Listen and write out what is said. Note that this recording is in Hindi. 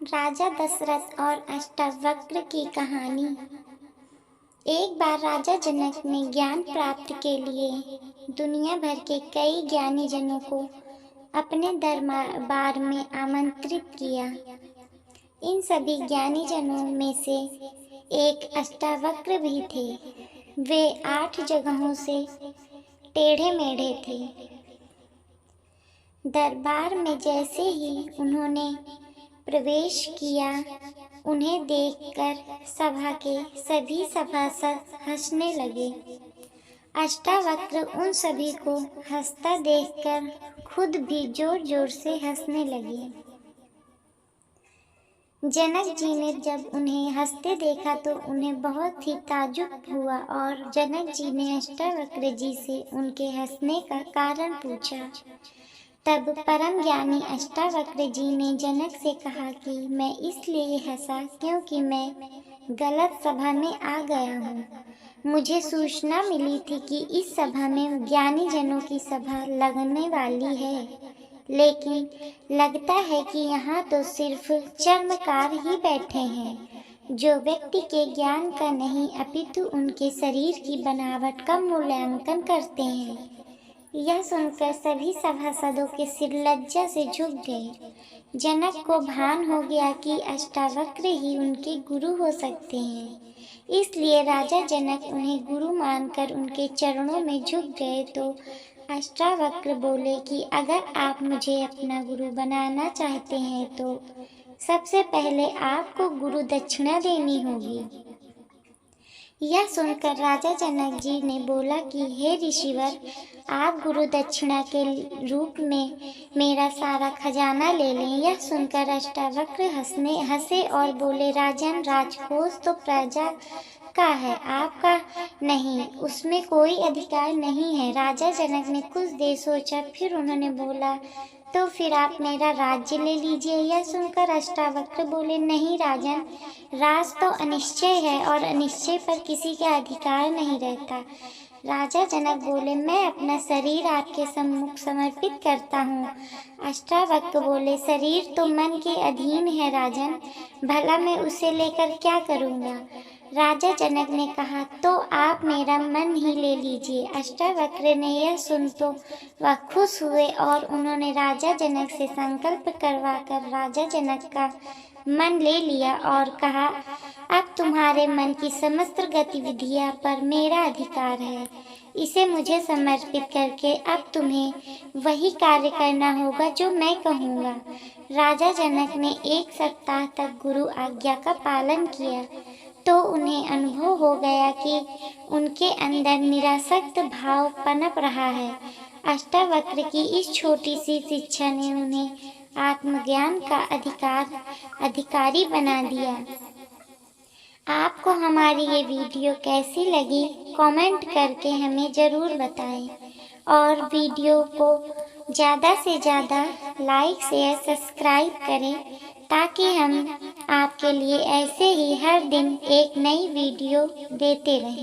राजा दशरथ और अष्टावक्र की कहानी। एक बार राजा जनक ने ज्ञान प्राप्त के लिए दुनिया भर के कई ज्ञानी जनों को अपने दरबार में आमंत्रित किया। इन सभी ज्ञानी जनों में से एक अष्टावक्र भी थे। वे 8 जगहों से टेढ़े मेढ़े थे। दरबार में जैसे ही उन्होंने प्रवेश किया, उन्हें देखकर सभा के सभी सभासद हंसने लगे। अष्टावक्र उन सभी को हंसता देखकर खुद भी जोर जोर से हंसने लगे। जनक जी ने जब उन्हें हंसते देखा तो उन्हें बहुत ही ताज्जुब हुआ और जनक जी ने अष्टावक्र जी से उनके हंसने का कारण पूछा। तब परम ज्ञानी अष्टावक्र जी ने जनक से कहा कि मैं इसलिए हंसा क्योंकि मैं गलत सभा में आ गया हूँ। मुझे सूचना मिली थी कि इस सभा में ज्ञानी जनों की सभा लगने वाली है, लेकिन लगता है कि यहाँ तो सिर्फ चर्मकार ही बैठे हैं, जो व्यक्ति के ज्ञान का नहीं अपितु उनके शरीर की बनावट का मूल्यांकन करते हैं। यह सुनकर सभी सभासदों के सिर लज्जा से झुक गए। जनक को भान हो गया कि अष्टावक्र ही उनके गुरु हो सकते हैं, इसलिए राजा जनक उन्हें गुरु मानकर उनके चरणों में झुक गए। तो अष्टावक्र बोले कि अगर आप मुझे अपना गुरु बनाना चाहते हैं तो सबसे पहले आपको गुरु दक्षिणा देनी होगी। यह सुनकर राजा जनक जी ने बोला कि हे ऋषिवर, आप गुरु दक्षिणा के रूप में मेरा सारा खजाना ले लें। यह सुनकर अष्टावक्र हंसे और बोले, राजन, राजकोष तो प्रजा का है, आपका नहीं, उसमें कोई अधिकार नहीं है। राजा जनक ने कुछ देर सोचा, फिर उन्होंने बोला, तो फिर आप मेरा राज्य ले लीजिए। यह सुनकर अष्टावक्र बोले, नहीं राजन, राज तो अनिश्चय है और अनिश्चय पर किसी का अधिकार नहीं रहता। राजा जनक बोले, मैं अपना शरीर आपके सम्मुख समर्पित करता हूँ। अष्टावक्र बोले, शरीर तो मन के अधीन है राजन, भला मैं उसे लेकर क्या करूँगा। राजा जनक ने कहा, तो आप मेरा मन ही ले लीजिए। अष्टावक्र ने यह सुन तो वह खुश हुए और उन्होंने राजा जनक से संकल्प करवाकर राजा जनक का मन ले लिया और कहा, अब तुम्हारे मन की समस्त गतिविधियां पर मेरा अधिकार है। इसे मुझे समर्पित करके अब तुम्हें वही कार्य करना होगा जो मैं कहूँगा। राजा जनक ने 1 सप्ताह तक गुरु आज्ञा का पालन किया तो उन्हें अनुभव हो गया कि उनके अंदर निरासक्त भाव पनप रहा है। अष्टावक्र की इस छोटी सी शिक्षा ने उन्हें आत्मज्ञान का अधिकारी बना दिया। आपको हमारी ये वीडियो कैसी लगी कमेंट करके हमें ज़रूर बताएं और वीडियो को ज़्यादा से ज़्यादा लाइक शेयर सब्सक्राइब करें ताकि हम आपके लिए ऐसे ही हर दिन एक नई वीडियो देते रहें।